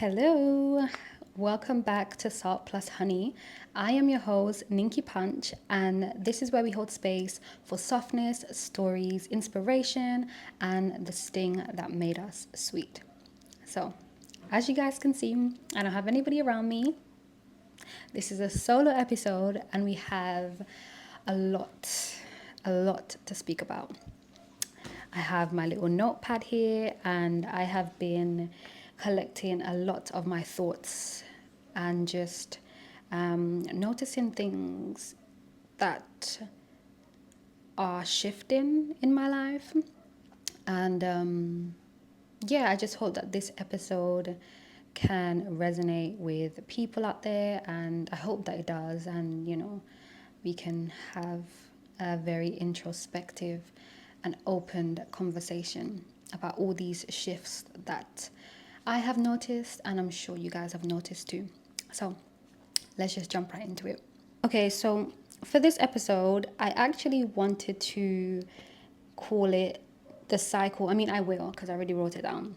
Hello, welcome back to Salt Plus Honey. I am your host, Ninky Punch, and this is where we hold space for softness, stories, inspiration, and the sting that made us sweet. So, as you guys can see, I don't have anybody around me. This is a solo episode, and we have a lot to speak about. I have my little notepad here, and I have been collecting a lot of my thoughts and just noticing things that are shifting in my life. And yeah, I just hope that this episode can resonate with people out there, and I hope that it does. And we can have a very introspective and opened conversation about all these shifts that I have noticed, and I'm sure you guys have noticed too. So let's just jump right into it. Okay, so for this episode, I actually wanted to call it the cycle. I mean, I will because I already wrote it down.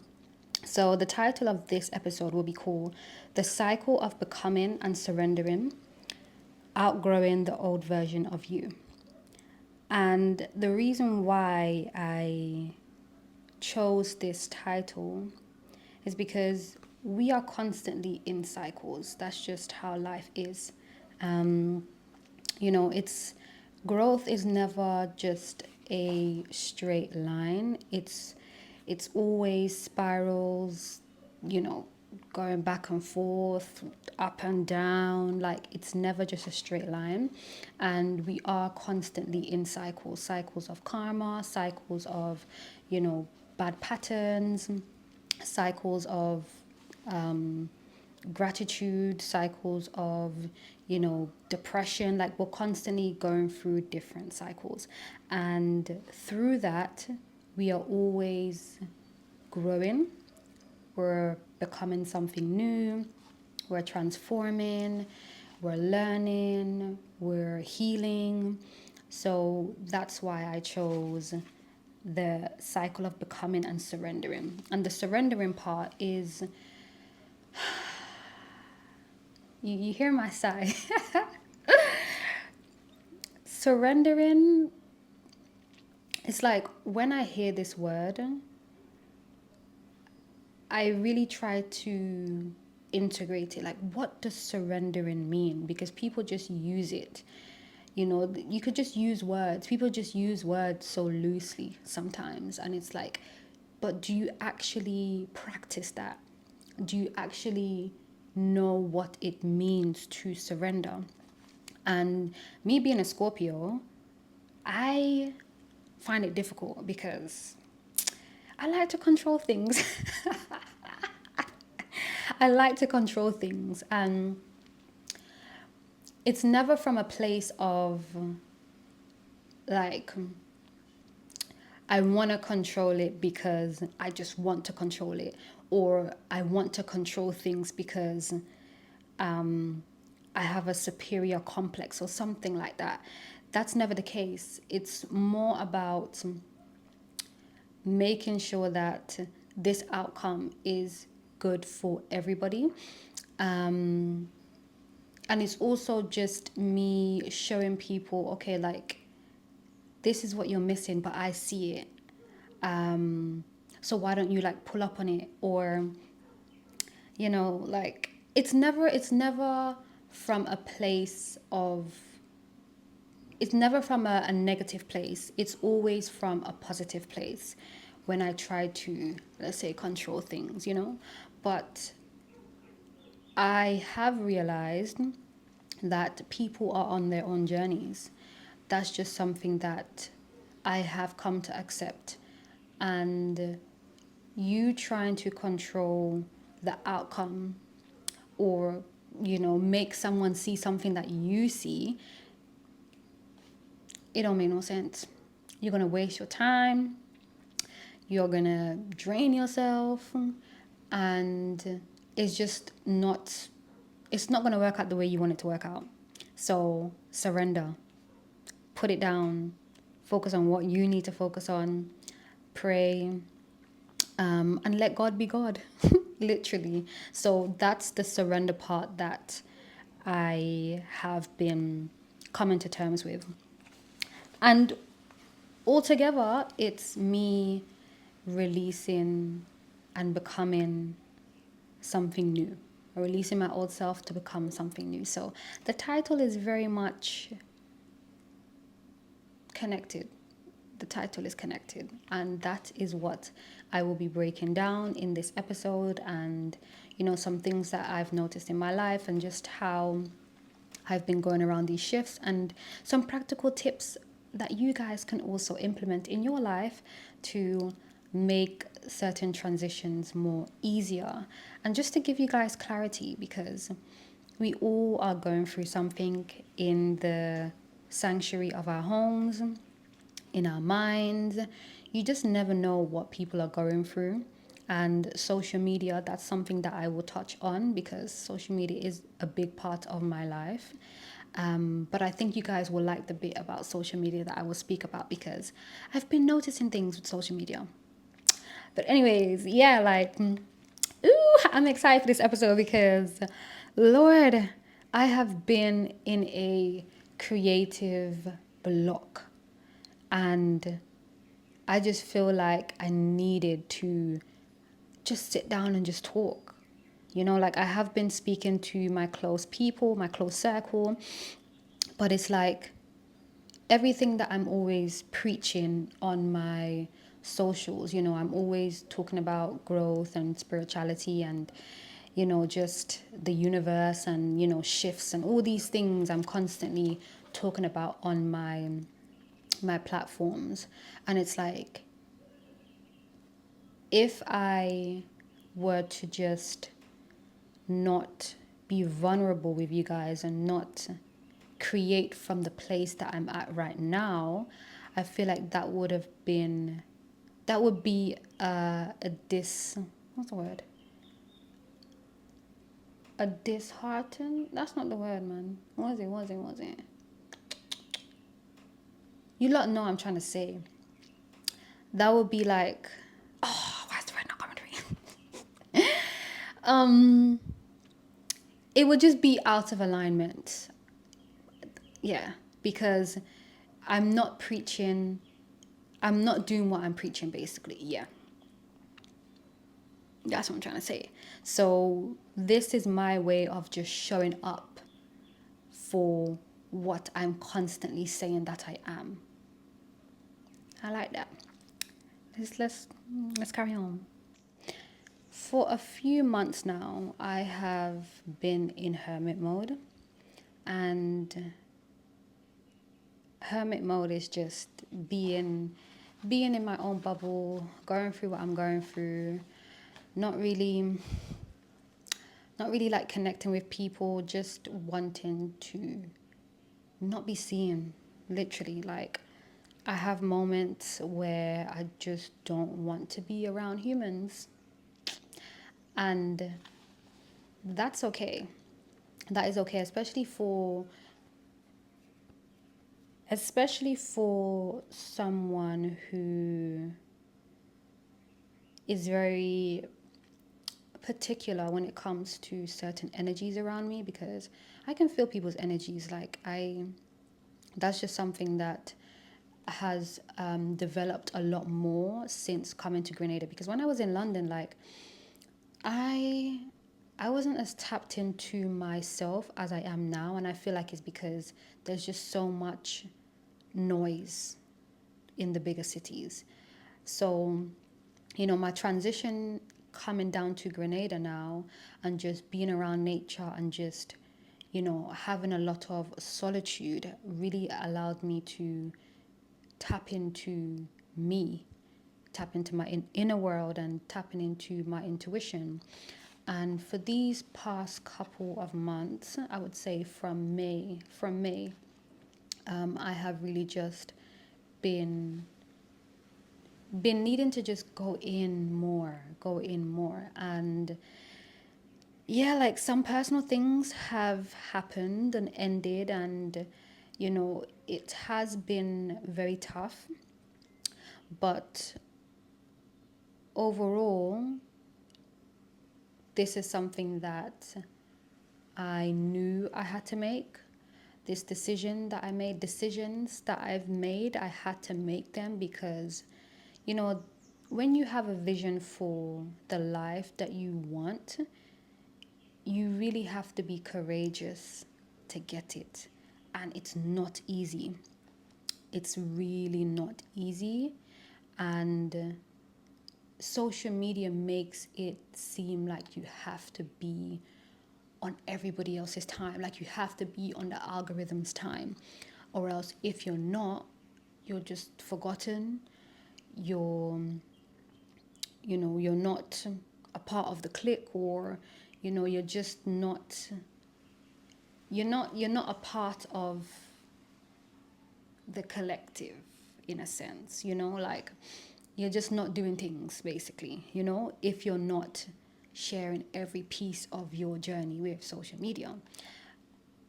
So the title of this episode will be called The Cycle of Becoming and Surrendering, Outgrowing the Old Version of You. And the reason why I chose this title is because we are constantly in cycles. That's just how life is. It's growth is never just a straight line. It's always spirals, going back and forth, up and down. Like it's never just a straight line. And we are constantly in cycles of karma, cycles of, bad patterns, cycles of gratitude, cycles of, depression. Like we're constantly going through different cycles. And through that, we are always growing. We're becoming something new. We're transforming. We're learning. We're healing. So that's why I chose the cycle of becoming and surrendering. And the surrendering part is, you hear my sigh. Surrendering, it's like when I hear this word, I really try to integrate it. Like, what does surrendering mean? Because people just use it. You could just use words. People just use words so loosely sometimes. And it's like, but do you actually practice that? Do you actually know what it means to surrender? And me being a Scorpio, I find it difficult because I like to control things. I like to control things, and it's never from a place of like I want to control it because I just want to control it, or I want to control things because I have a superior complex or something like that. That's never the case. It's more about making sure that this outcome is good for everybody. And it's also just me showing people, okay, like this is what you're missing, but I see it. So why don't you like pull up on it? Or, like it's never from a place of, it's never from a negative place. It's always from a positive place when I try to, let's say, control things, But I have realized that people are on their own journeys. That's just something that I have come to accept. And you trying to control the outcome or, make someone see something that you see, it don't make no sense. You're going to waste your time. You're going to drain yourself. And it's not going to work out the way you want it to work out. So surrender, put it down, focus on what you need to focus on, pray, and let God be God. literally. So that's the surrender part that I have been coming to terms with. And altogether, it's me releasing and becoming something new, or releasing my old self to become something new. So the title is very much connected. The title is connected, and that is what I will be breaking down in this episode. And some things that I've noticed in my life, and just how I've been going around these shifts, and some practical tips that you guys can also implement in your life to make certain transitions more easier. And just to give you guys clarity, because we all are going through something in the sanctuary of our homes, in our minds. You just never know what people are going through. And social media, that's something that I will touch on, because social media is a big part of my life. But I think you guys will like the bit about social media that I will speak about, because I've been noticing things with social media. But anyways, yeah, I'm excited for this episode because, Lord, I have been in a creative block, and I just feel like I needed to just sit down and just talk. Like, I have been speaking to my close people, my close circle, but it's like everything that I'm always preaching on my socials, I'm always talking about growth and spirituality and, just the universe and, shifts and all these things I'm constantly talking about on my platforms. And it's like, if I were to just not be vulnerable with you guys and not create from the place that I'm at right now, I feel like that would be what's the word? A dishearten? That's not the word, man. What is it? You lot know what I'm trying to say. That would be like, oh, why's the word not coming to me? It would just be out of alignment. Yeah, because I'm not preaching, I'm not doing what I'm preaching, basically. Yeah. That's what I'm trying to say. So this is my way of just showing up for what I'm constantly saying that I am. I like that. Let's carry on. For a few months now, I have been in hermit mode, and hermit mode is just being in my own bubble, going through what I'm going through, not really like connecting with people, just wanting to not be seen. Literally, like, I have moments where I just don't want to be around humans, and that's okay. That is okay, especially for someone who is very particular when it comes to certain energies around me, because I can feel people's energies. That's just something that has developed a lot more since coming to Grenada, because when I was in London, like, I wasn't as tapped into myself as I am now, and I feel like it's because there's just so much noise in the bigger cities. So, my transition coming down to Grenada now, and just being around nature and just, having a lot of solitude, really allowed me to tap into me, tap into my inner world, and tapping into my intuition. And for these past couple of months, I would say from May, I have really just been needing to just go in more. And yeah, like, some personal things have happened and ended, and it has been very tough, but overall, this is something that I knew I had to make. This decision that I made, decisions that I've made, I had to make them because, you know, when you have a vision for the life that you want, you really have to be courageous to get it. And it's not easy. It's really not easy. And social media makes it seem like you have to be on everybody else's time, like you have to be on the algorithm's time, or else if you're not, you're just forgotten. You're, you're not a part of the clique, or you're just not. You're not a part of the collective, in a sense. Like you're just not doing things basically. If you're not sharing every piece of your journey with social media.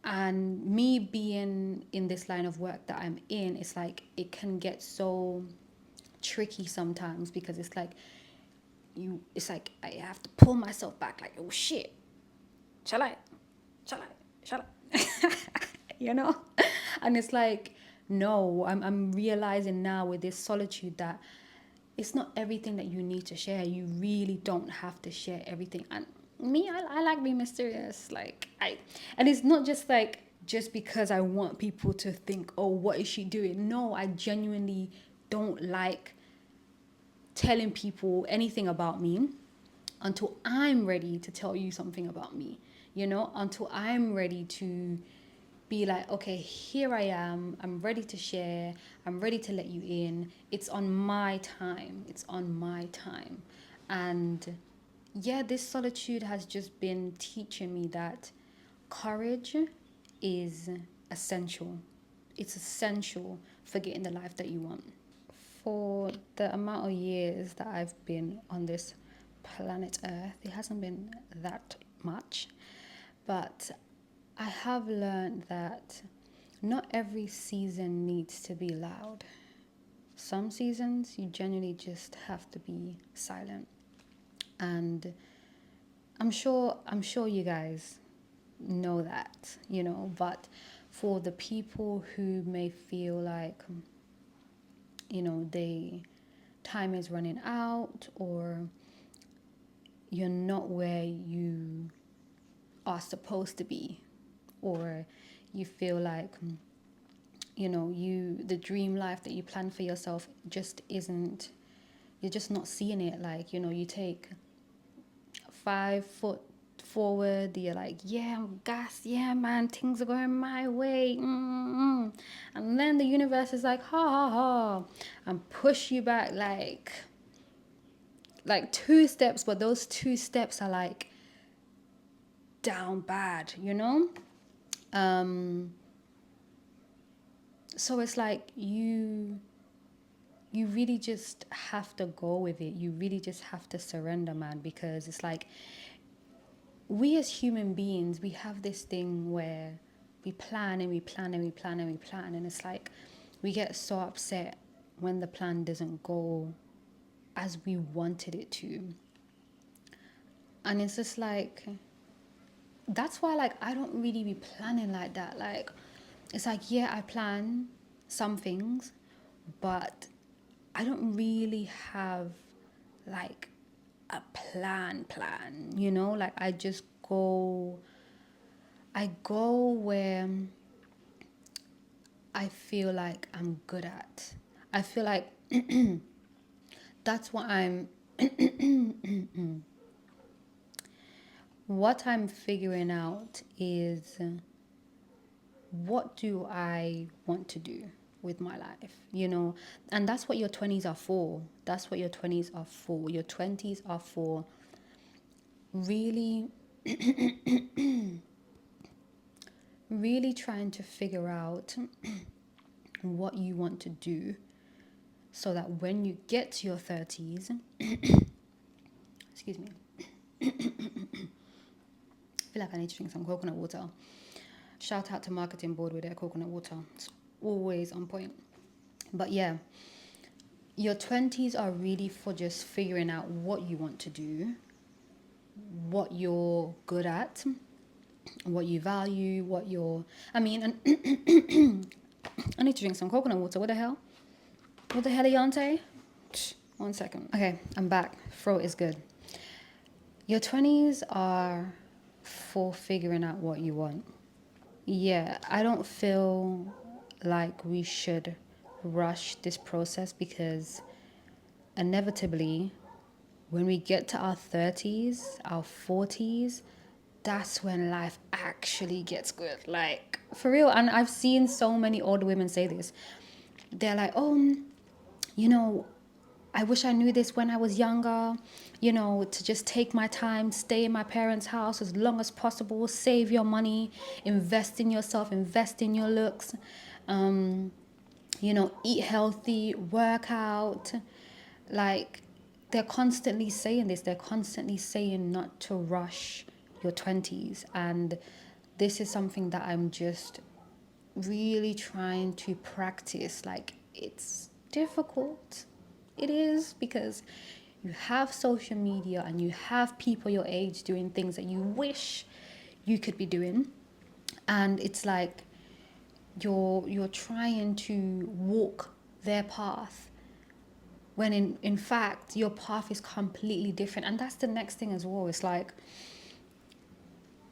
And me being in this line of work that I'm in, it's like it can get so tricky sometimes because it's like I have to pull myself back, like, oh shit, shall I shall I shall I you know and it's like, no, I'm realizing now with this solitude that it's not everything that you need to share. You really don't have to share everything. And me, I like being mysterious. And it's not just like just because I want people to think, oh, what is she doing? No, I genuinely don't like telling people anything about me until I'm ready to tell you something about me, until I'm ready to be like, okay, here I am. I'm ready to share. I'm ready to let you in. It's on my time. It's on my time. And yeah, this solitude has just been teaching me that courage is essential. It's essential for getting the life that you want. For the amount of years that I've been on this planet Earth, it hasn't been that much. But I have learned that not every season needs to be loud. Some seasons you genuinely just have to be silent. And I'm sure you guys know that, but for the people who may feel like they time is running out, or you're not where you are supposed to be, or you feel like the dream life that you plan for yourself just isn't, you're just not seeing it. Like, you take 5 foot forward, you're like, yeah, I'm gassed, yeah man, things are going my way, and then the universe is like, ha ha ha, and push you back like 2 steps, but those 2 steps are like down bad, so it's like you really just have to go with it. You really just have to surrender, man, because it's like we as human beings, we have this thing where we plan and we plan and we plan and we plan, and it's like we get so upset when the plan doesn't go as we wanted it to. And it's just like, that's why, like, I don't really be planning like that. Like, it's like, yeah, I plan some things, but I don't really have like a plan, like I go where I feel like I'm good at. I feel like that's what I'm figuring out is, what do I want to do with my life, and that's what your 20s are for. That's what your 20s are for. Your 20s are for really really trying to figure out what you want to do, so that when you get to your 30s, excuse me, I feel like I need to drink some coconut water. Shout out to marketing board with their coconut water. It's always on point. But yeah, your 20s are really for just figuring out what you want to do, what you're good at, what you value, what you're. I mean, and I need to drink some coconut water. What the hell? What the hell, Yante? 1 second. Okay, I'm back. Throat is good. Your 20s are for figuring out what you want. Yeah, I don't feel like we should rush this process because inevitably, when we get to our 30s, our 40s, that's when life actually gets good. Like, for real. And I've seen so many older women say this. They're like, oh, you know, I wish I knew this when I was younger, to just take my time, stay in my parents' house as long as possible, save your money, invest in yourself, invest in your looks, eat healthy, work out. Like, they're constantly saying this. They're constantly saying not to rush your 20s. And this is something that I'm just really trying to practice. Like, it's difficult. It is, because you have social media and you have people your age doing things that you wish you could be doing, and it's like you're trying to walk their path when in fact your path is completely different. And that's the next thing as well. It's like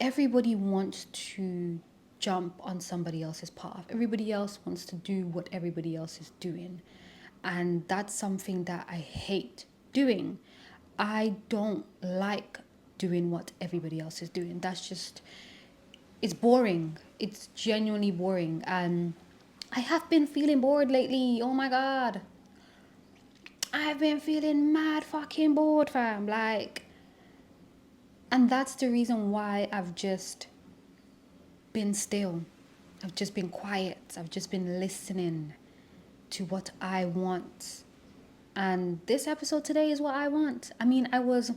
everybody wants to jump on somebody else's path. Everybody else wants to do what everybody else is doing. And that's something that I hate doing. I don't like doing what everybody else is doing. That's just, it's boring. It's genuinely boring. And I have been feeling bored lately. Oh my God. I've been feeling mad fucking bored, fam. Like, and that's the reason why I've just been still. I've just been quiet. I've just been listening to what I want. And this episode today is what I want. I mean, I was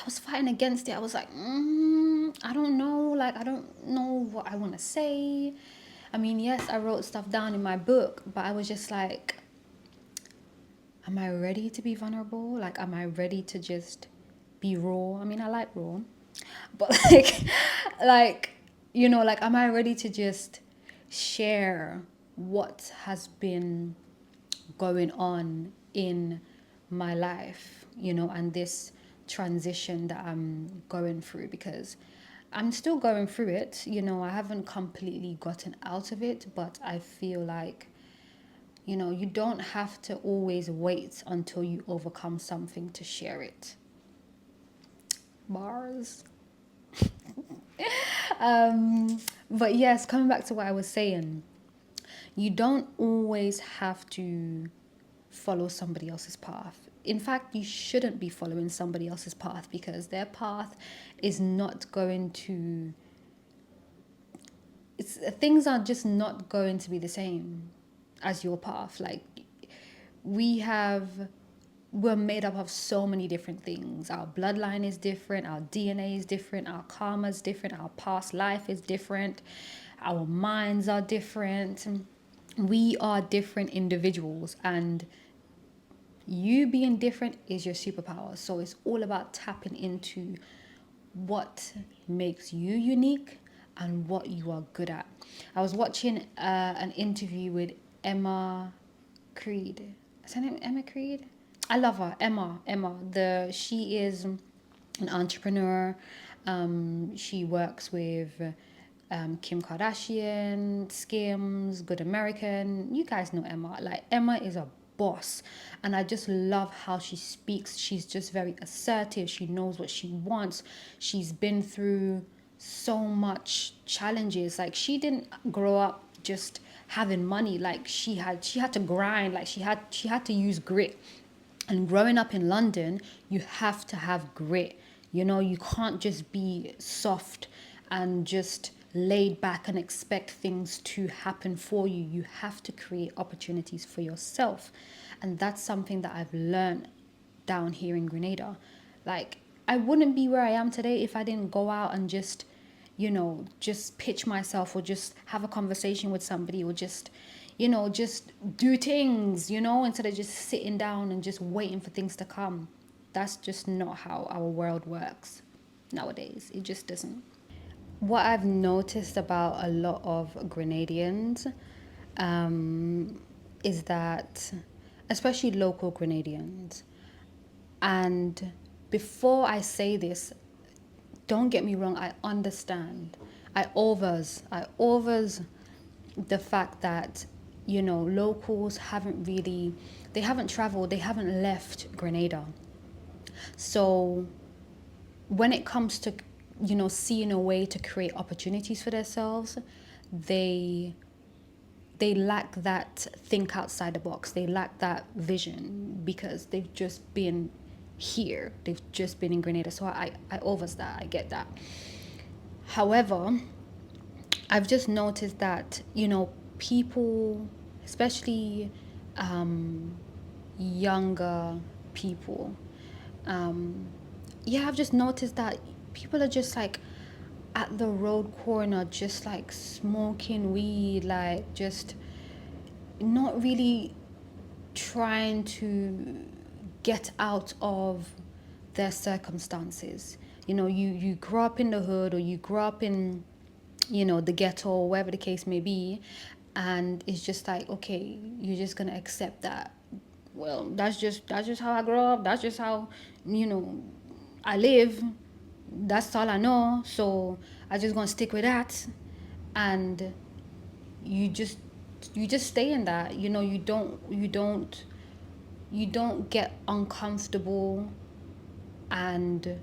fighting against it. I was like, I don't know. Like, I don't know what I want to say. I mean, yes, I wrote stuff down in my book, but I was just like, am I ready to be vulnerable? Like, am I ready to just be raw? I mean, I like raw, but like, am I ready to just share what has been going on in my life, and this transition that I'm going through, because I'm still going through it. I haven't completely gotten out of it, but I feel like, you don't have to always wait until you overcome something to share it. Bars. But yes, coming back to what I was saying, you don't always have to follow somebody else's path. In fact, you shouldn't be following somebody else's path, because their path is not going to, things are just not going to be the same as your path. Like, we're made up of so many different things. Our bloodline is different, our DNA is different, our karma is different, our past life is different, our minds are different. We are different individuals, and you being different is your superpower. So it's all about tapping into what makes you unique and what you are good at. I was watching an interview with Emma Creed. Is her name Emma Creed? I love her. She is an entrepreneur. She works with Kim Kardashian, Skims, Good American. You guys know Emma. Like, Emma is a boss, and I just love how she speaks. She's just very assertive. She knows what she wants. She's been through so much challenges. Like, she didn't grow up just having money. Like, she had to grind. Like, she had to use grit. And growing up in London, you have to have grit. You can't just be soft and just laid back and expect things to happen for you. You have to create opportunities for yourself. And that's something that I've learned down here in Grenada. Like, I wouldn't be where I am today if I didn't go out and just pitch myself, or just have a conversation with somebody, or just do things, instead of just sitting down and just waiting for things to come. That's just not how our world works nowadays. It just doesn't. What I've noticed about a lot of Grenadians is that, especially local Grenadians, and before I say this, don't get me wrong, I understand. I overs the fact that, locals haven't really, they haven't traveled, they haven't left Grenada. So when it comes to, seeing a way to create opportunities for themselves, they they lack that think outside the box. They lack that vision because they've just been here. They've just been in Grenada. So I overs that. I get that. However, I've just noticed that, people, especially younger people, yeah, I've just noticed that people are just like at the road corner, just like smoking weed, like just not really trying to get out of their circumstances. You grow up in the hood, or you grow up in, the ghetto, or wherever the case may be, and it's just like, okay, you're just gonna accept that. Well, that's just how I grow up. That's just how, you know, I live. That's all I know. So I just gonna stick with that, and you just you just stay in that. You don't get uncomfortable and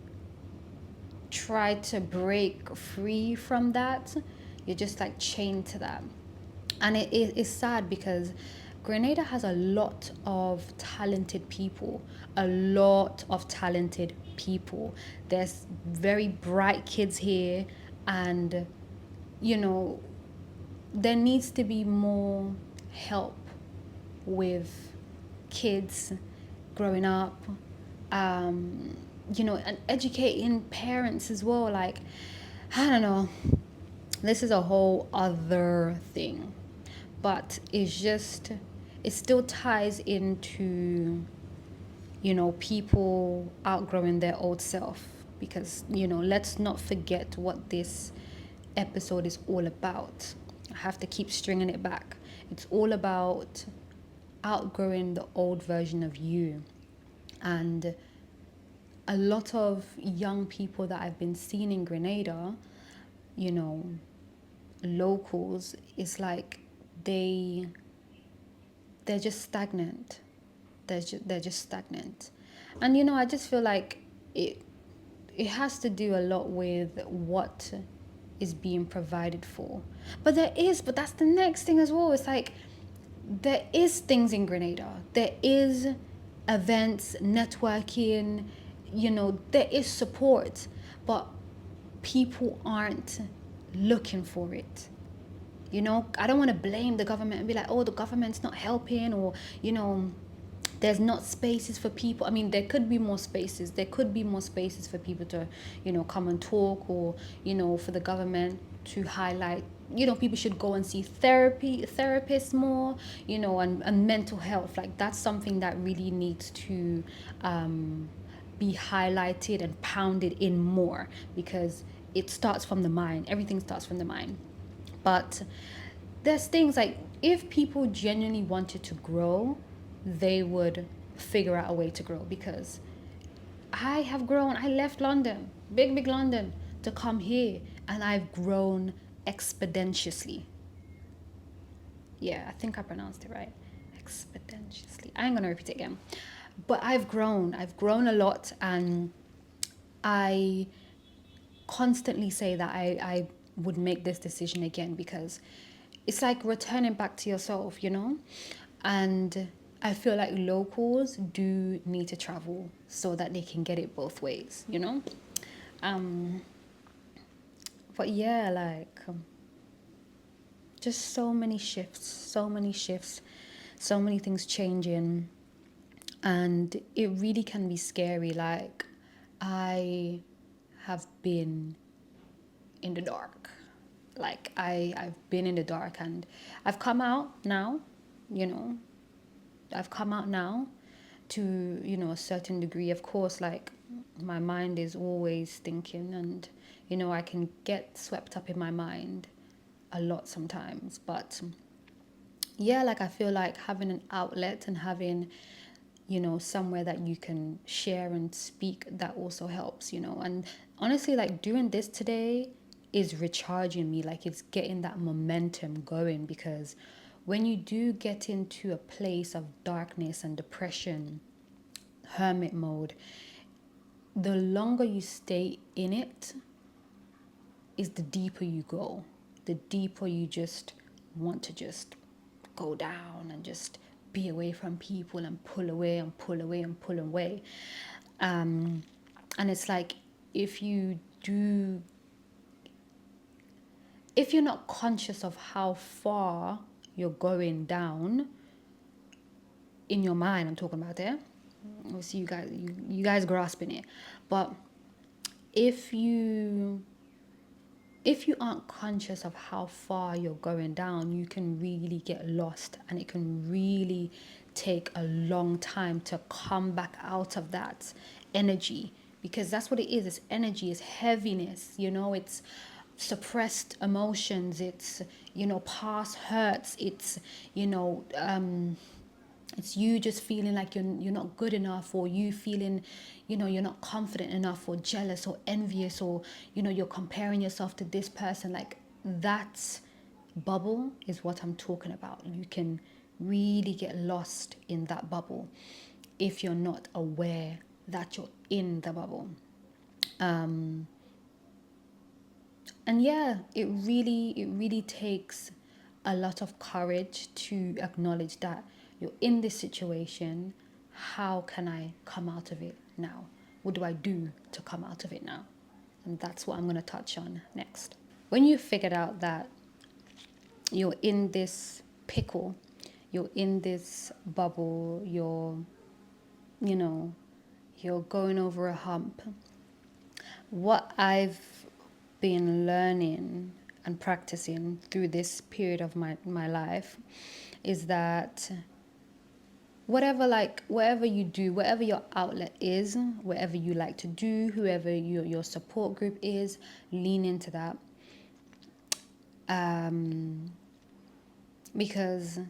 try to break free from that. You're just like chained to that. And it's sad because Grenada has a lot of talented people. A lot of talented people. There's very bright kids here, and you know, there needs to be more help with kids growing up, and educating parents as well. Like, I don't know, this is a whole other thing, but it still ties into, people outgrowing their old self, because, let's not forget what this episode is all about. I have to keep stringing it back. It's all about outgrowing the old version of you. And a lot of young people that I've been seeing in Grenada, you know, locals, is like they they're just stagnant. They're just stagnant. And I just feel like it has to do a lot with what is being provided for. But that's the next thing as well. It's like there is things in Grenada. There is events, networking, there is support, but people aren't looking for it. I don't want to blame the government and be like, oh, the government's not helping, or, there's not spaces for people. I mean, there could be more spaces. There could be more spaces for people to, come and talk, or, for the government to highlight, people should go and see therapists more, and mental health. Like, that's something that really needs to be highlighted and pounded in more, because it starts from the mind. Everything starts from the mind. But there's things like, if people genuinely wanted to grow, they would figure out a way to grow. Because I have grown. I left London, big London, to come here, and I've grown exponentially. Yeah, I think I pronounced it right. Exponentially. I ain't gonna repeat it again. But I've grown. I've grown a lot, and I constantly say that I would make this decision again, because it's like returning back to yourself, And I feel like locals do need to travel so that they can get it both ways. Um, but yeah, like, just so many things changing, and it really can be scary. Like, I have been in the dark. Like, I've been in the dark, and I've come out now, you know. I've come out now, to, a certain degree. Of course, like, my mind is always thinking, and, I can get swept up in my mind a lot sometimes. But yeah, like, I feel like having an outlet and having, somewhere that you can share and speak, that also helps, and honestly, like, doing this today is recharging me. Like, it's getting that momentum going, because when you do get into a place of darkness and depression, hermit mode, the longer you stay in it is the deeper you go. The deeper you just want to just go down and just be away from people and pull away and pull away and pull away. And it's like, if you do, if you're not conscious of how far you're going down in your mind, I'm talking about there. We'll see you guys grasping it. But if you aren't conscious of how far you're going down, you can really get lost, and it can really take a long time to come back out of that energy, because that's what it is. It's energy, it's heaviness, it's suppressed emotions, it's, past hurts, it's, it's you just feeling like you're not good enough, or you feeling, you're not confident enough, or jealous or envious, or, you're comparing yourself to this person. Like, that bubble is what I'm talking about. You can really get lost in that bubble if you're not aware that you're in the bubble. And yeah, it really takes a lot of courage to acknowledge that you're in this situation. How can I come out of it now? What do I do to come out of it now? And that's what I'm going to touch on next. When you figured out that you're in this pickle, you're in this bubble, you know, you're going over a hump, what I've been learning and practicing through this period of my life is that whatever you do, whatever your outlet is, whatever you like to do, whoever your support group is, lean into that. Because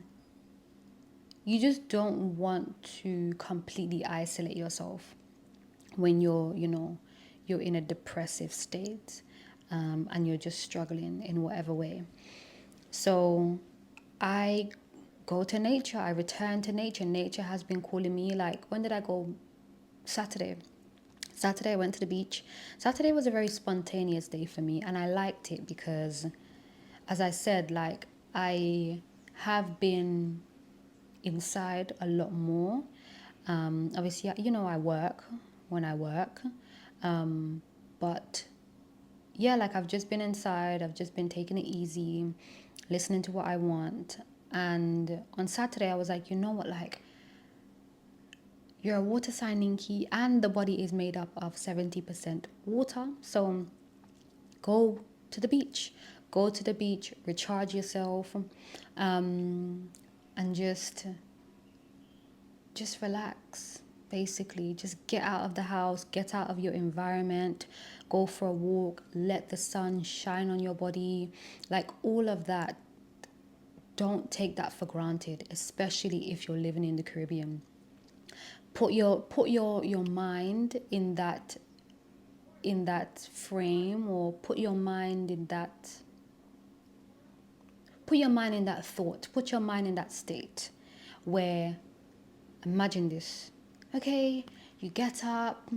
you just don't want to completely isolate yourself when you're in a depressive state, and you're just struggling in whatever way. So I go to nature. I return to nature. Nature has been calling me. Like, when did I go? Saturday. I went to the beach. Saturday was a very spontaneous day for me, and I liked it because, as I said, like, I have been inside a lot more. Obviously, I work when I work, but yeah, like, I've just been inside. I've just been taking it easy, listening to what I want. And on Saturday, I was like, you know what, like, you're a water sign, Ninky, and the body is made up of 70% water. So go to the beach. Go to the beach, recharge yourself, and just relax. Basically, just get out of the house, get out of your environment, go for a walk, let the sun shine on your body, like, all of that. Don't take that for granted, especially if you're living in the Caribbean. Put your mind in that frame, or put your mind in that thought, put your mind in that state where, imagine this. Okay, you get up.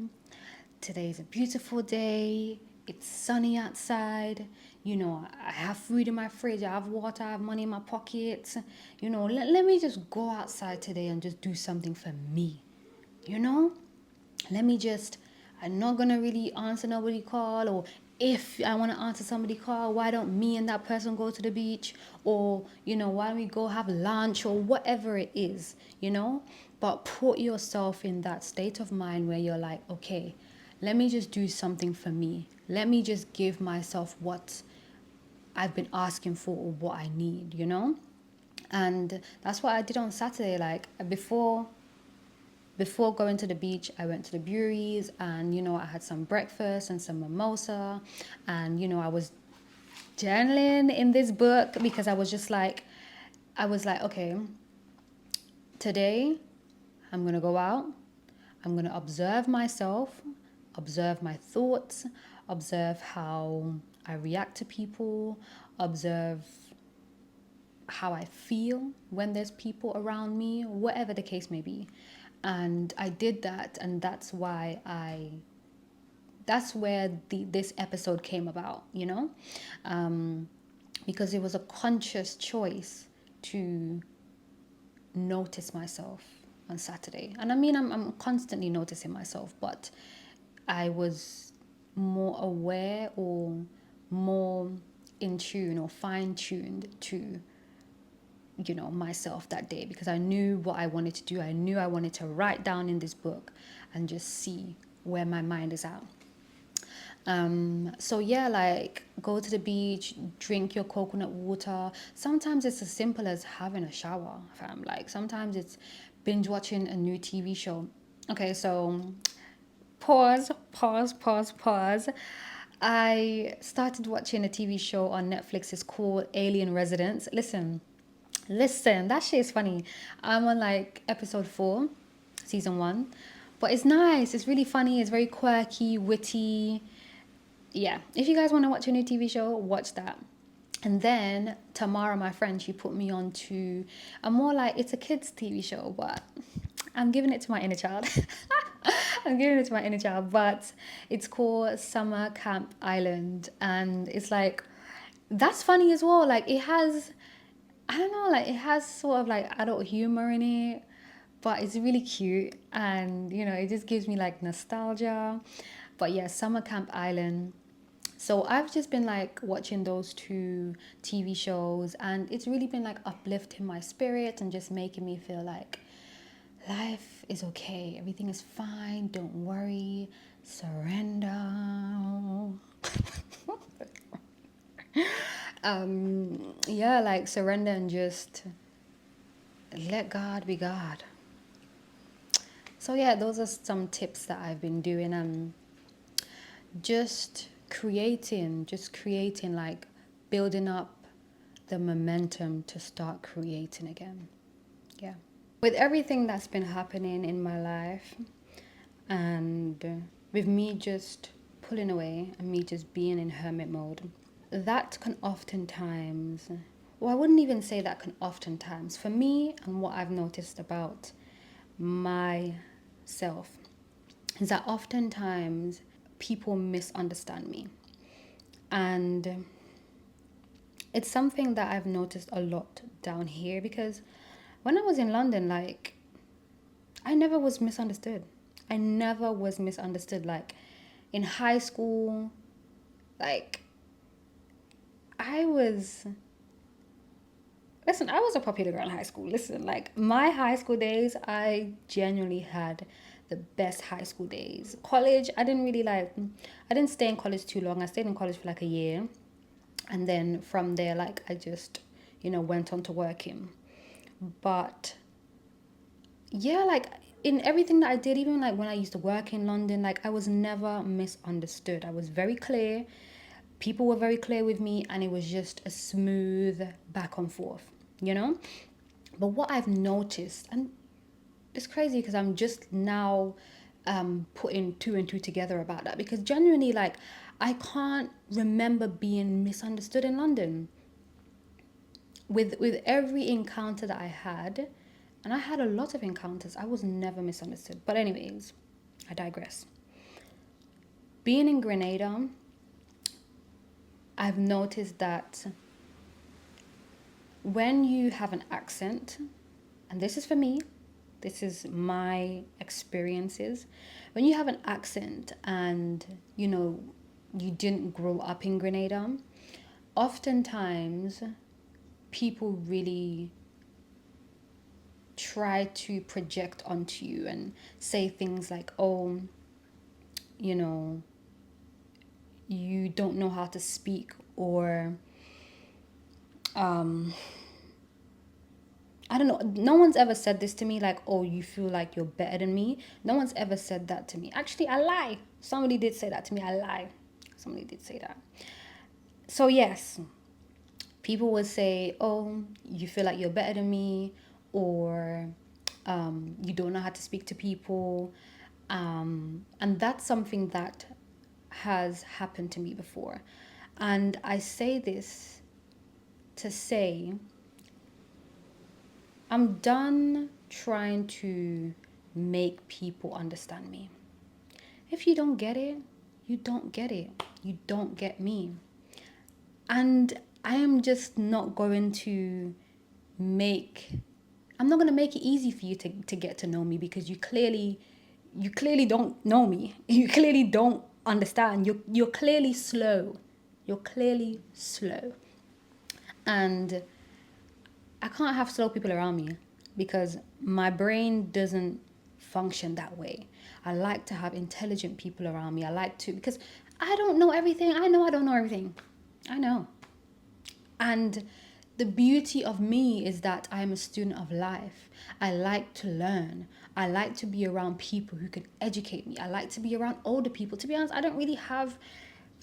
Today's a beautiful day. It's sunny outside. I have food in my fridge. I have water. I have money in my pockets. Let me just go outside today and just do something for me. Let me just, I'm not going to really answer nobody call, or if I want to answer somebody call, why don't me and that person go to the beach, or, why don't we go have lunch, or whatever it is, but put yourself in that state of mind where you're like, okay, let me just do something for me. Let me just give myself what I've been asking for, or what I need, And that's what I did on Saturday. Like, before Before going to the beach, I went to the breweries and, I had some breakfast and some mimosa. And, I was journaling in this book because I was like, okay, today I'm going to go out. I'm going to observe myself, observe my thoughts, observe how I react to people, observe how I feel when there's people around me, whatever the case may be. And I did that, and that's where this episode came about, because it was a conscious choice to notice myself on Saturday. And I mean, I'm constantly noticing myself, but I was more aware or more in tune or fine tuned to, myself that day, because I knew what I wanted to do. I knew I wanted to write down in this book and just see where my mind is at. So yeah, like go to the beach, drink your coconut water. Sometimes it's as simple as having a shower, fam. Like sometimes it's binge watching a new TV show. Okay, so pause. I started watching a TV show on Netflix. It's called Alien Residence. Listen, that shit is funny. I'm on like episode 4, season 1. But it's nice. It's really funny. It's very quirky, witty. Yeah, if you guys want to watch a new TV show, watch that. And then Tamara, my friend, she put me on to a more like, it's a kids TV show, but I'm giving it to my inner child. I'm giving it to my inner child, but it's called Summer Camp Island. And it's like, that's funny as well. Like it has, I don't know, like it has sort of like adult humor in it, but it's really cute. And, it just gives me like nostalgia. But yeah, Summer Camp Island. So I've just been like watching those 2 TV shows, and it's really been like uplifting my spirit and just making me feel like life is okay, everything is fine, don't worry, surrender. Yeah, like surrender and just let God be God. So yeah, those are some tips that I've been doing, and just creating, like building up the momentum to start creating again. Yeah. With everything that's been happening in my life, and with me just pulling away and me just being in hermit mode, that can oftentimes, well, I wouldn't even say that can oftentimes, for me and what I've noticed about myself, is that oftentimes people misunderstand me. And it's something that I've noticed a lot down here, because when I was in London, like, I never was misunderstood. I never was misunderstood. Like, in high school, like, I was a popular girl in high school. Listen, like, my high school days, I genuinely had the best high school days. College, I didn't stay in college too long. I stayed in college for like a year. And then from there, like, I just, went on to working. But yeah, like, in everything that I did, even like when I used to work in London, like, I was never misunderstood. I was very clear. People were very clear with me, and it was just a smooth back and forth, But what I've noticed, and it's crazy because I'm just now putting 2 and 2 together about that, because genuinely, like, I can't remember being misunderstood in London. With every encounter that I had, and I had a lot of encounters, I was never misunderstood. But anyways, I digress. Being in Grenada, I've noticed that when you have an accent, and this is for me, this is my experiences, when you have an accent and, you didn't grow up in Grenada, oftentimes people really try to project onto you and say things like, oh, you don't know how to speak, or I don't know, no one's ever said this to me, like, oh, you feel like you're better than me. No one's ever said that to me. Actually, I lie. Somebody did say that to me. I lie. Somebody did say that. So yes, people would say, oh, you feel like you're better than me, or you don't know how to speak to people. And that's something that has happened to me before. And I say this to say, I'm done trying to make people understand me. If you don't get it, you don't get it. You don't get me. And I am just not going to make I'm not going to make it easy for you to get to know me, because you clearly don't know me. You clearly don't understand. You're clearly slow. You're clearly slow. And I can't have slow people around me because my brain doesn't function that way. I like to have intelligent people around me. I like to, because I don't know everything. I know I don't know everything. I know. And the beauty of me is that I am a student of life. I like to learn. I like to be around people who can educate me. I like to be around older people. To be honest, I don't really have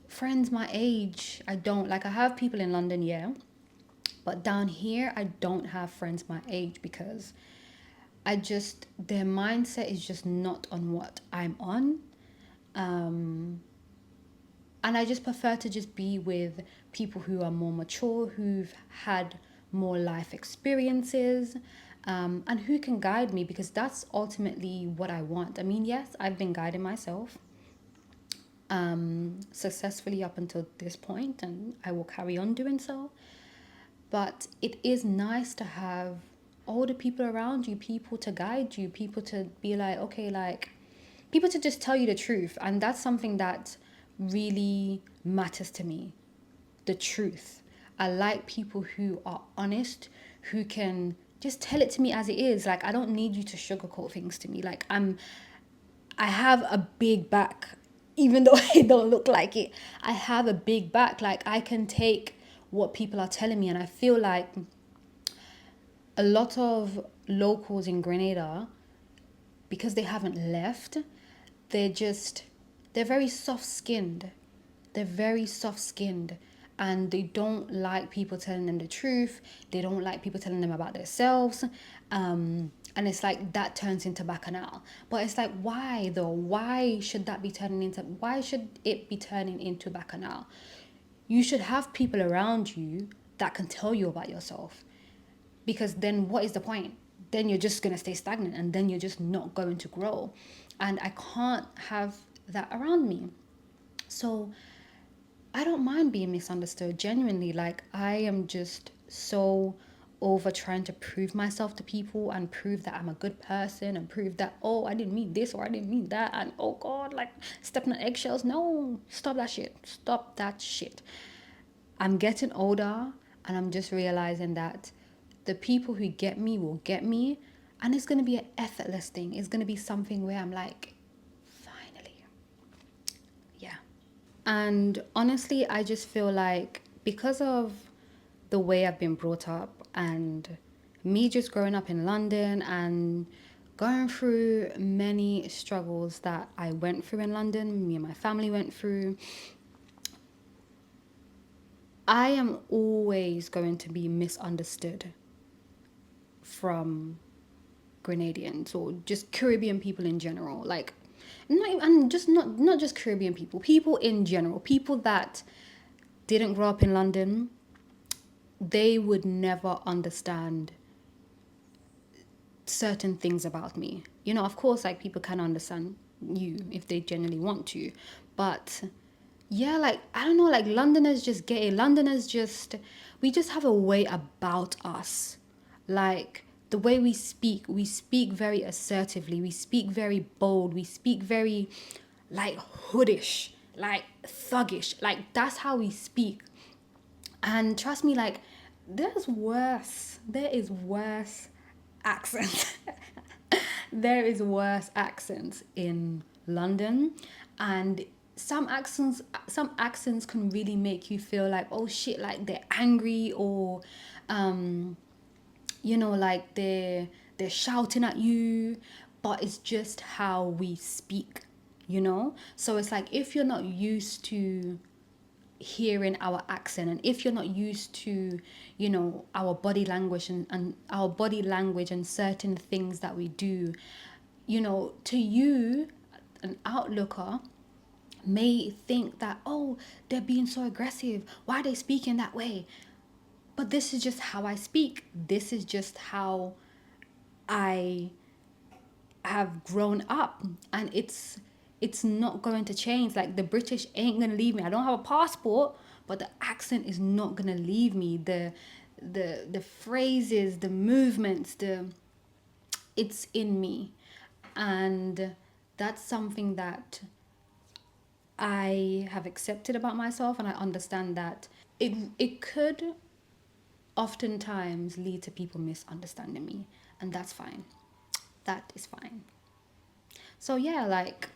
friends my age. I don't. Like, I have people in London, yeah. But down here, I don't have friends my age because their mindset is just not on what I'm on. And I just prefer to just be with people who are more mature, who've had more life experiences, and who can guide me, because that's ultimately what I want. I mean, yes, I've been guiding myself successfully up until this point, and I will carry on doing so. But it is nice to have older people around you, people to guide you, people to be like, okay, like, people to just tell you the truth. And that's something that really matters to me, the truth. I like people who are honest, who can just tell it to me as it is. Like, I don't need you to sugarcoat things to me. Like, I have a big back, even though I don't look like it. I have a big back. Like, I can take what people are telling me. And I feel like a lot of locals in Grenada, because they haven't left, they're just, they're very soft skinned. They're very soft skinned, and they don't like people telling them the truth. They don't like people telling them about themselves. And it's like that turns into bacchanal. But it's like, why though? Why should it be turning into bacchanal? You should have people around you that can tell you about yourself, because then what is the point? Then you're just going to stay stagnant, and then you're just not going to grow. And I can't have that around me. So I don't mind being misunderstood, genuinely. Like, I am just so over trying to prove myself to people and prove that I'm a good person and prove that, oh, I didn't mean this or I didn't mean that, and oh God, like, stepping on eggshells. No, stop that shit. Stop that shit. I'm getting older, and I'm just realizing that the people who get me will get me, and it's going to be an effortless thing. It's going to be something where I'm like, finally. Yeah. And honestly, I just feel like because of the way I've been brought up, and me just growing up in London and going through many struggles that I went through in London, me and my family went through, I am always going to be misunderstood from Grenadians or just Caribbean people in general. Like, not just Caribbean people in general, people that didn't grow up in London, they would never understand certain things about me. You know, of course, like, people can understand you if they genuinely want to, but yeah, like, I don't know, like, Londoners just get it. We just have a way about us. Like, the way we speak very assertively, we speak very bold, we speak very, like, hoodish, like, thuggish. Like, that's how we speak. And trust me, like, there is worse accents. There is worse accents in London, and some accents can really make you feel like, oh shit, like they're angry, or like they're shouting at you, but it's just how we speak. So it's like, if you're not used to hearing our accent, and if you're not used to our body language, and our body language and certain things that we do, to you, an outlooker may think that, oh, they're being so aggressive, why are they speaking that way? But this is just how I speak. This is just how I have grown up, and it's not going to change. Like, the British ain't gonna leave me. I don't have a passport, but the accent is not gonna leave me. The phrases, the movements, it's in me. And that's something that I have accepted about myself, and I understand that it could oftentimes lead to people misunderstanding me, and that's fine. That is fine. So yeah, like,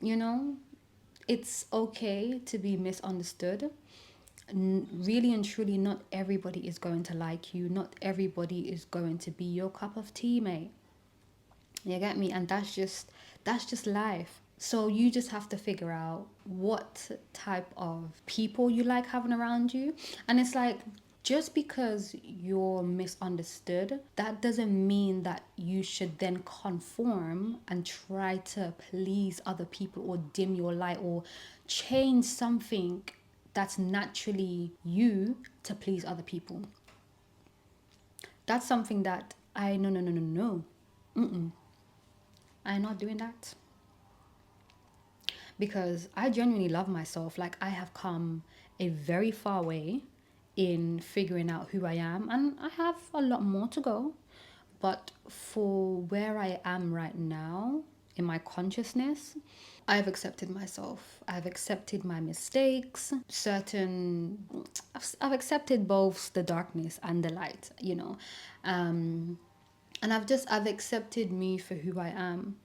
you know, it's okay to be misunderstood. Really and truly, not everybody is going to like you. Not everybody is going to be your cup of tea, mate. You get me? And that's just life. So you just have to figure out what type of people you like having around you. And it's like, just because you're misunderstood, that doesn't mean that you should then conform and try to please other people, or dim your light, or change something that's naturally you to please other people. That's something that no, no, no, no, no. I'm not doing that, because I genuinely love myself. Like, I have come a very far way in figuring out who I am, and I have a lot more to go. But for where I am right now in my consciousness, I've accepted myself. I've accepted my mistakes. I've accepted both the darkness and the light. And I've accepted me for who I am.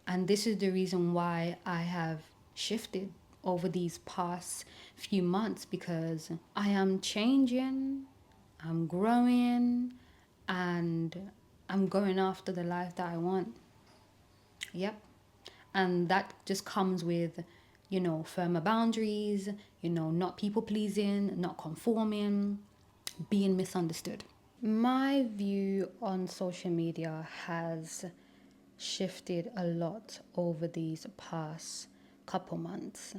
And this is the reason why I have shifted over these past few months, because I am changing, I'm growing, and I'm going after the life that I want. Yep. And that just comes with, firmer boundaries, not people pleasing, not conforming, being misunderstood. My view on social media has shifted a lot over these past couple months.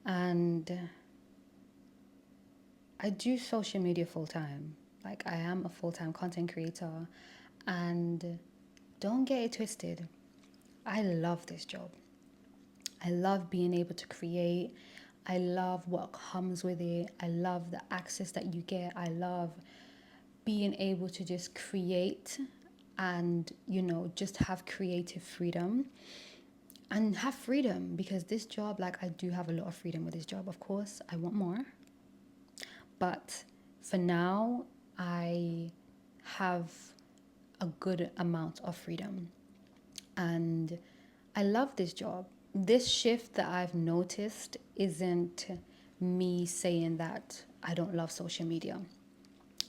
And I do social media full time. Like, I am a full time content creator. And don't get it twisted, I love this job. I love being able to create. I love what comes with it. I love the access that you get. I love being able to just create and, just have creative freedom. And have freedom, because this job, like, I do have a lot of freedom with this job. Of course, I want more. But for now, I have a good amount of freedom. And I love this job. This shift that I've noticed isn't me saying that I don't love social media.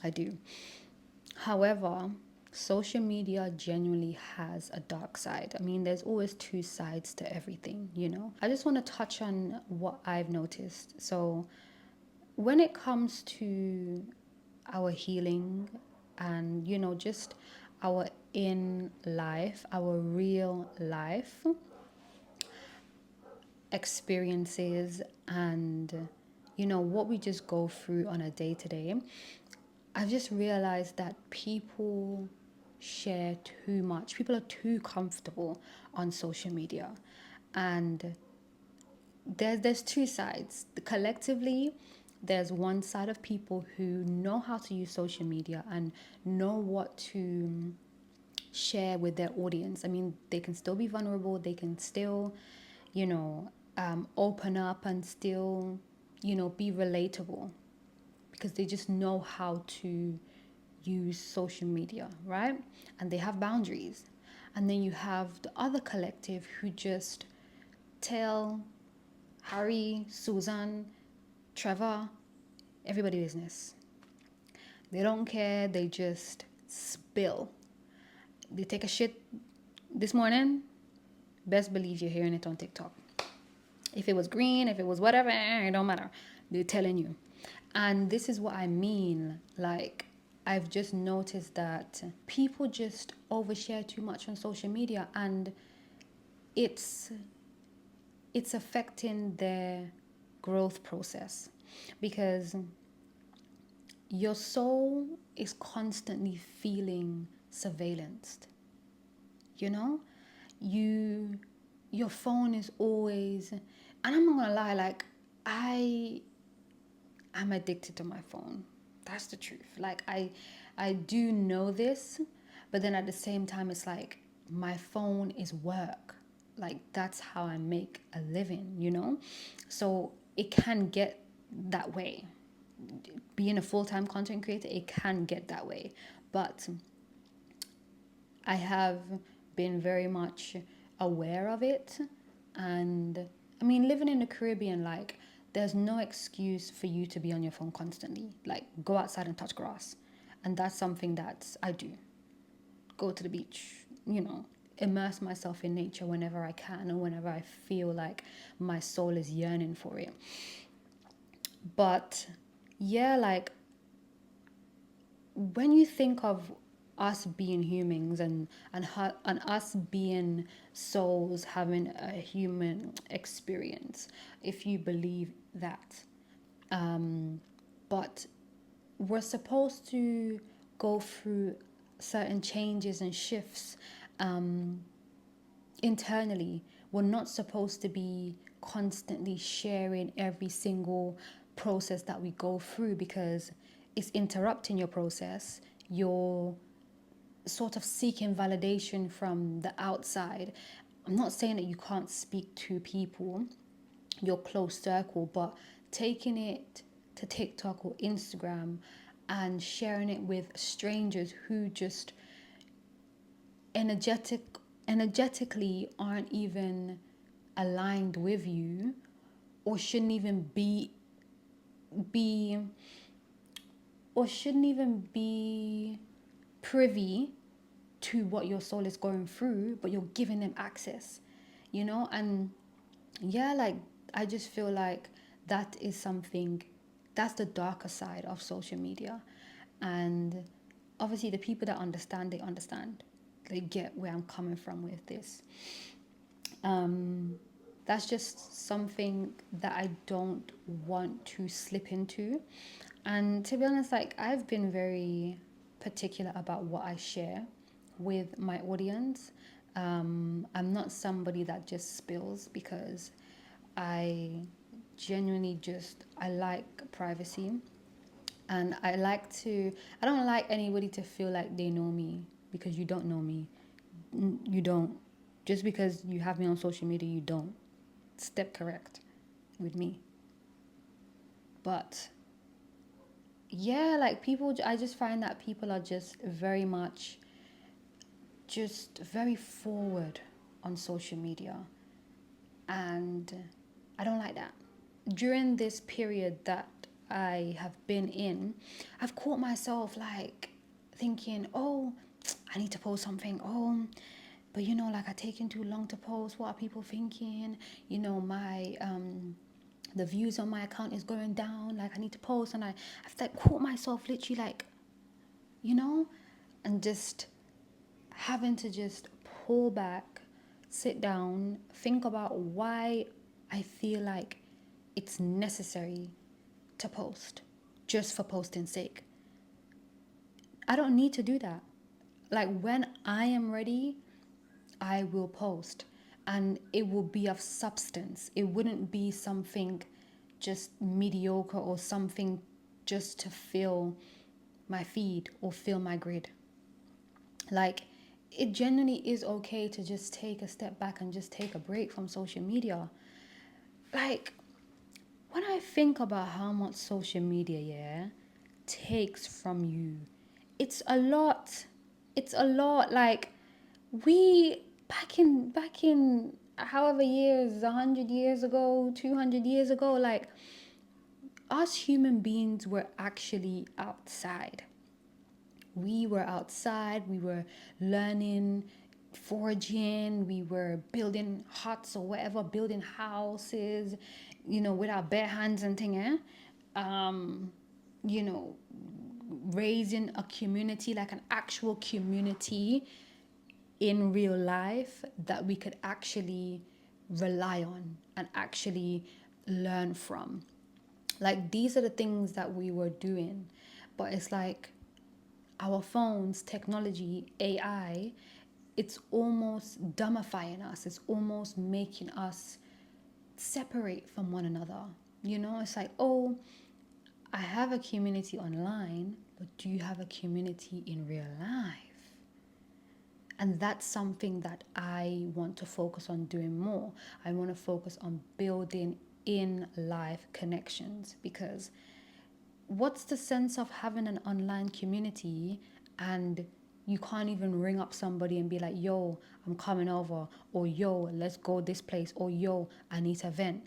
I do. However, social media genuinely has a dark side. I mean, there's always two sides to everything. I just want to touch on what I've noticed. So, when it comes to our healing and, just our in life, our real life experiences, and, what we just go through on a day to day, I've just realized that people share too much. People are too comfortable on social media. And there's two sides. Collectively, there's one side of people who know how to use social media and know what to share with their audience. I mean, they can still be vulnerable, they can still, open up and still, be relatable, because they just know how to use social media, right? And they have boundaries. And then you have the other collective who just tell Harry, Susan, Trevor, everybody business. They don't care. They just spill. They take a shit this morning, best believe you're hearing it on TikTok. If it was green, if it was whatever, it don't matter. They're telling you. And this is what I mean. Like, I've just noticed that people just overshare too much on social media, and it's affecting their growth process, because your soul is constantly feeling surveillanced. You know, your phone is always, and I'm not gonna lie, like I'm addicted to my phone. That's the truth. Like I do know this, but then at the same time it's like my phone is work. Like that's how I make a living, you know? So it can get that way. Being a full-time content creator, it can get that way. But I have been very much aware of it. And I mean, living in the Caribbean, like, there's no excuse for you to be on your phone constantly. Like, go outside and touch grass. And that's something that I do. Go to the beach, you know, immerse myself in nature whenever I can, or whenever I feel like my soul is yearning for it. But yeah, like, when you think of us being humans, and us being souls having a human experience, if you believe that, but we're supposed to go through certain changes and shifts internally. We're not supposed to be constantly sharing every single process that we go through, because it's interrupting your process. You're sort of seeking validation from the outside. I'm not saying that you can't speak to people, your close circle, but taking it to TikTok or Instagram and sharing it with strangers who just energetically aren't even aligned with you, or shouldn't even be or shouldn't even be privy to what your soul is going through, but you're giving them access, you know? And yeah, like, I just feel like that is something, that's the darker side of social media. And obviously the people that understand, they understand, they get where I'm coming from with this. That's just something that I don't want to slip into. And to be honest, like, I've been very particular about what I share with my audience. I'm not somebody that just spills, because I genuinely just, I like privacy. And I don't like anybody to feel like they know me, because you don't know me. You don't. Just because you have me on social media, you don't. Step correct with me. But yeah, like, people, I just find that people are just very much, just very forward on social media. And I don't like that. During this period that I have been in, I've caught myself like thinking, oh, I need to post something. Oh, but you know, like, I taking too long to post. What are people thinking? You know, my the views on my account is going down. Like, I need to post, and I've like caught myself literally like, you know, and just having to just pull back, sit down, think about why I feel like it's necessary to post just for posting's sake. I don't need to do that. Like, when I am ready, I will post, and it will be of substance. It wouldn't be something just mediocre, or something just to fill my feed or fill my grid. Like, it genuinely is okay to just take a step back and just take a break from social media. Like, when I think about how much social media, yeah, takes from you, it's a lot. It's a lot. Like, we back in however years, 100 years ago, 200 years ago, like, us human beings were actually outside. We were outside, we were learning, foraging, we were building huts or whatever, building houses, with our bare hands and thing, eh? Um, you know, raising a community, like an actual community in real life that we could actually rely on and actually learn from. Like, these are the things that we were doing, but it's like our phones, technology, AI, it's almost dumbifying us. It's almost making us separate from one another. It's like, oh, I have a community online, but do you have a community in real life? And that's something that I want to focus on doing more. I want to focus on building in life connections, because what's the sense of having an online community and you can't even ring up somebody and be like, yo, I'm coming over, or yo, let's go this place, or yo, I need to vent?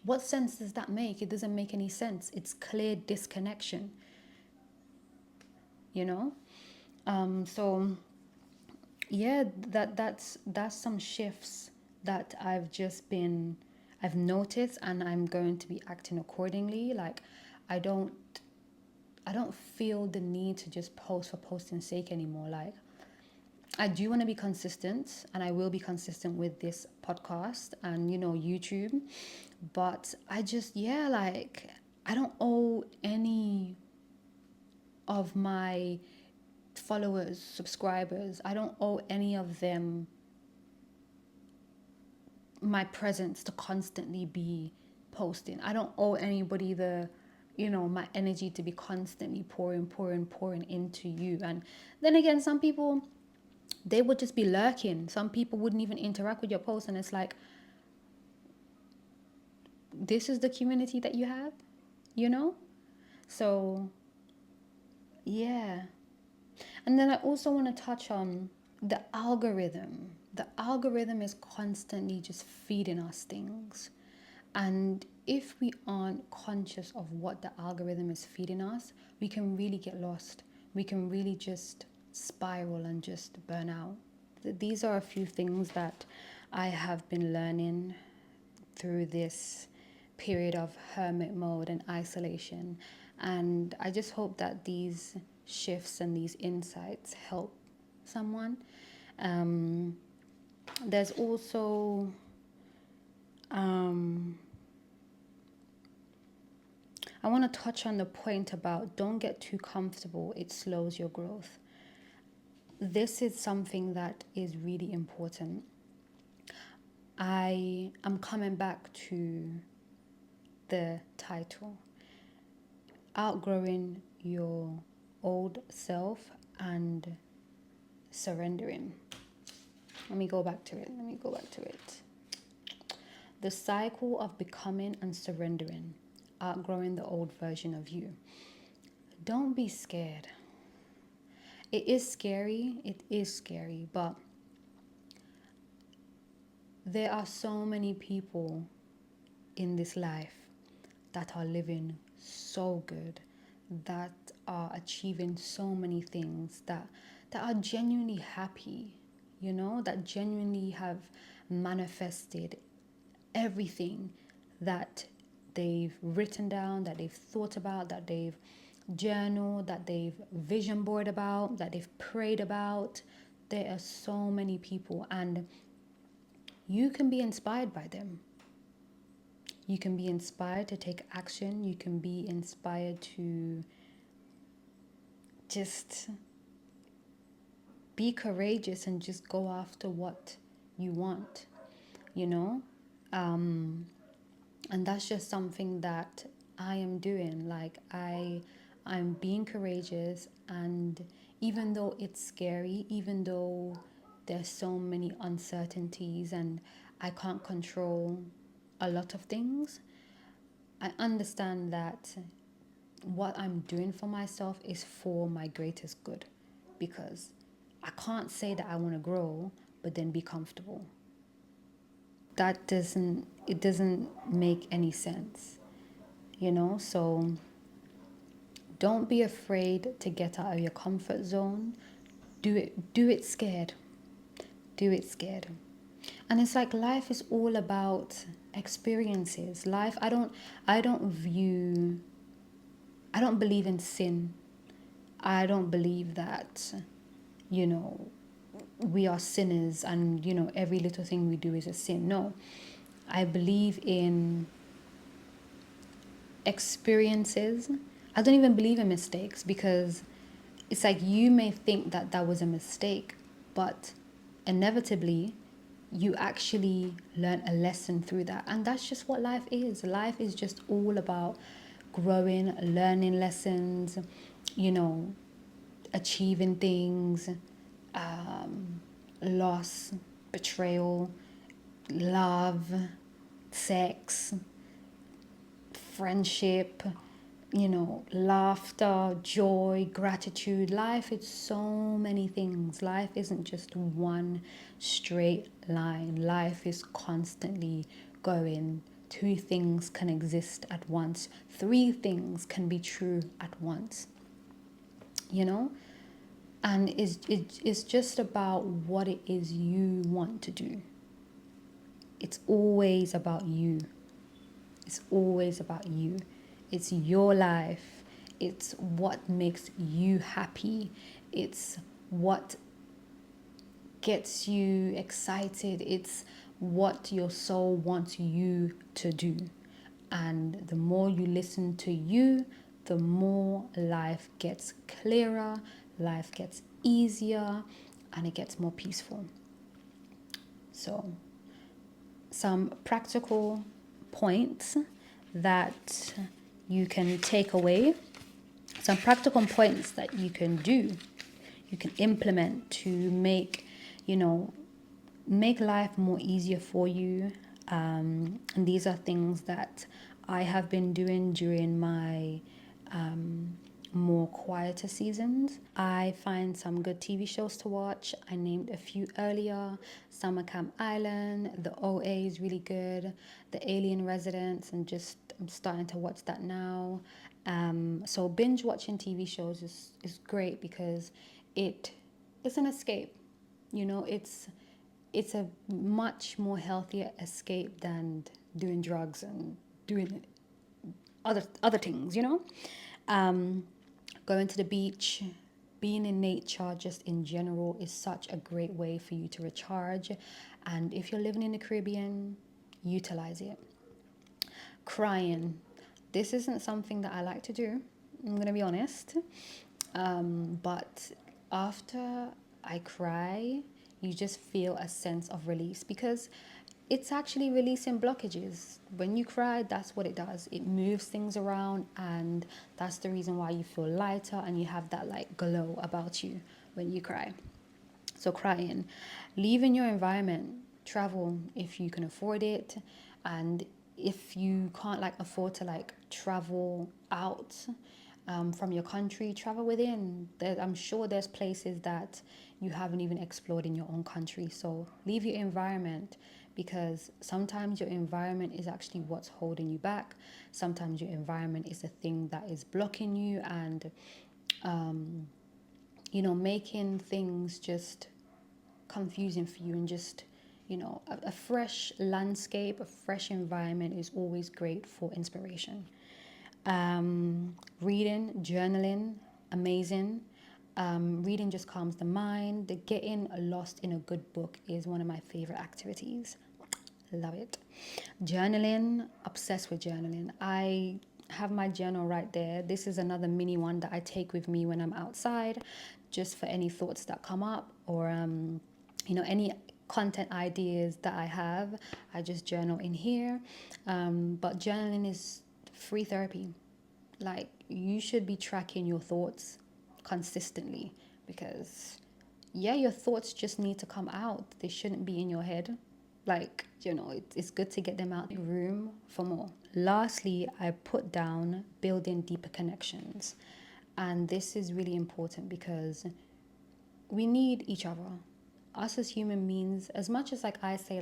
What sense does that make? It doesn't make any sense. It's clear disconnection, you know? So yeah, that's some shifts that I've noticed, and I'm going to be acting accordingly. Like, I don't I don't feel the need to just post for posting's sake anymore. Like, I do want to be consistent, and I will be consistent with this podcast and YouTube. But I just, yeah, like, I don't owe any of my followers, subscribers, I don't owe any of them my presence to constantly be posting. I don't owe anybody my energy to be constantly pouring into you. And then again, some people, they would just be lurking. Some people wouldn't even interact with your post, and it's like, this is the community that you have, you know? So, yeah. And then I also want to touch on the algorithm. The algorithm is constantly just feeding us things. And if we aren't conscious of what the algorithm is feeding us, we can really get lost. We can really just spiral and just burn out. These are a few things that I have been learning through this period of hermit mode and isolation. And I just hope that these shifts and these insights help someone. Um, there's also I want to touch on the point about don't get too comfortable, it slows your growth. This is something that is really important. I am coming back to the title, outgrowing your old self and surrendering. Let me go back to it. The cycle of becoming and surrendering, outgrowing the old version of you. Don't be scared. It is scary, but there are so many people in this life that are living so good, that are achieving so many things, that are genuinely happy, that genuinely have manifested everything that they've written down, that they've thought about, that they've journaled, that they've vision board about, that they've prayed about. There are so many people, and you can be inspired by them. You can be inspired to take action. You can be inspired to just be courageous and just go after what you want, you know? And that's just something that I am doing. Like, I'm being courageous, and even though it's scary, even though there's so many uncertainties and I can't control a lot of things, I understand that what I'm doing for myself is for my greatest good, because I can't say that I want to grow but then be comfortable. It doesn't make any sense, So Don't be afraid to get out of your comfort zone. Do it scared. Do it scared. And it's like life is all about experiences. Life, I don't believe in sin. I don't believe that, you know, we are sinners and, every little thing we do is a sin. No. I believe in experiences. I don't even believe in mistakes, because it's like you may think that that was a mistake, but inevitably you actually learn a lesson through that. And that's just what life is. Life is just all about growing, learning lessons, you know, achieving things, loss, betrayal, love, sex, friendship, laughter, joy, gratitude. Life is so many things. Life isn't just one straight line. Life is constantly going. Two things can exist at once. Three things can be true at once. And it's just about what it is you want to do. It's always about you. It's always about you. It's your life. It's what makes you happy. It's what gets you excited. It's what your soul wants you to do. And the more you listen to you, the more life gets clearer, life gets easier, and it gets more peaceful. So, some practical points that you can take away, some practical points that you can do, you can implement to make life more easier for you. And these are things that I have been doing during my more quieter seasons. I find some good TV shows to watch. I named a few earlier. Summer Camp Island, The OA is really good. The Alien Residence, and I'm starting to watch that now. So binge watching TV shows is great, because it's an escape. It's a much more healthier escape than doing drugs and doing other things, Going to the beach, being in nature just in general is such a great way for you to recharge. And if you're living in the Caribbean, utilize it. Crying. This isn't something that I like to do, I'm going to be honest. But after I cry, you just feel a sense of release, because it's actually releasing blockages. When you cry, that's what it does. It moves things around, and that's the reason why you feel lighter and you have that like glow about you when you cry. So crying, leaving your environment, travel if you can afford it, and if you can't afford to travel out from your country, travel within. I'm sure there's places that you haven't even explored in your own country. So leave your environment, because sometimes your environment is actually what's holding you back. Sometimes your environment is the thing that is blocking you and making things just confusing for you. And just a fresh landscape, a fresh environment is always great for inspiration. Reading, journaling, amazing. Reading just calms the mind. Getting lost in a good book is one of my favorite activities. Love it. Journaling, obsessed with journaling. I have my journal right there. This is another mini one that I take with me when I'm outside, just for any thoughts that come up, or any content ideas that I have. I just journal in here. But journaling is free therapy. You should be tracking your thoughts consistently, because your thoughts just need to come out. They shouldn't be in your head. It's good to get them out. Room for more. Lastly, I put down building deeper connections. And this is really important, because we need each other. Us as human beings, as much as I say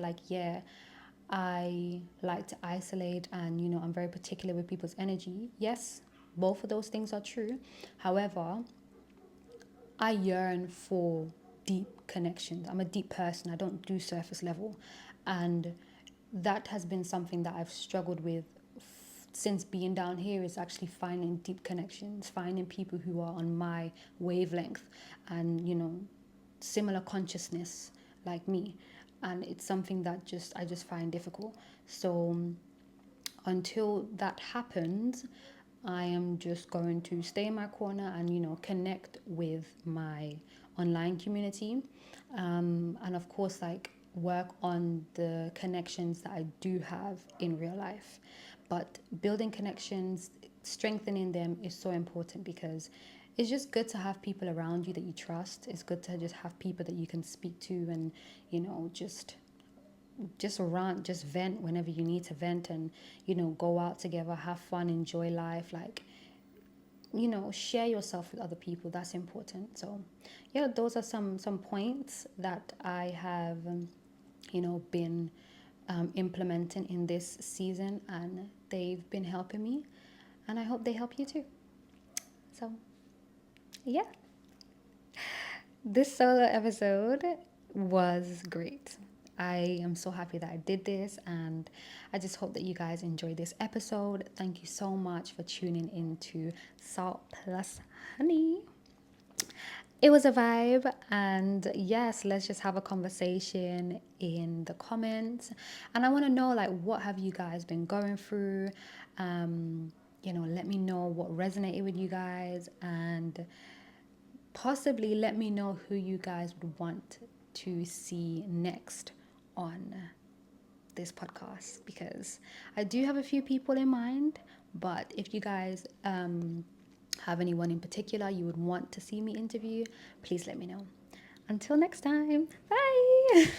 I like to isolate, and I'm very particular with people's energy. Yes, Both of those things are true. However, I yearn for deep connections. I'm a deep person. I don't do surface level. And that has been something that I've struggled with since being down here, is actually finding deep connections, finding people who are on my wavelength and, similar consciousness like me. And it's something that I just find difficult. So until that happens, I am just going to stay in my corner and, connect with my online community. And of course, like, work on the connections that I do have in real life. But building connections, strengthening them is so important, because it's just good to have people around you that you trust. It's good to just have people that you can speak to and, just rant, just vent whenever you need to vent, and go out together, have fun, enjoy life, like, share yourself with other people. That's important. So yeah, those are some points that I have been implementing in this season, and they've been helping me, and I hope they help you too. So yeah, this solo episode was great. I am so happy that I did this, and I just hope that you guys enjoyed this episode. Thank you so much for tuning into Salt Plus Honey. It was a vibe, and yes, let's just have a conversation in the comments. And I want to know, like, what have you guys been going through? Let me know what resonated with you guys, and possibly let me know who you guys would want to see next on this podcast, because I do have a few people in mind. But if you guys have anyone in particular you would want to see me interview, please let me know. Until next time, bye.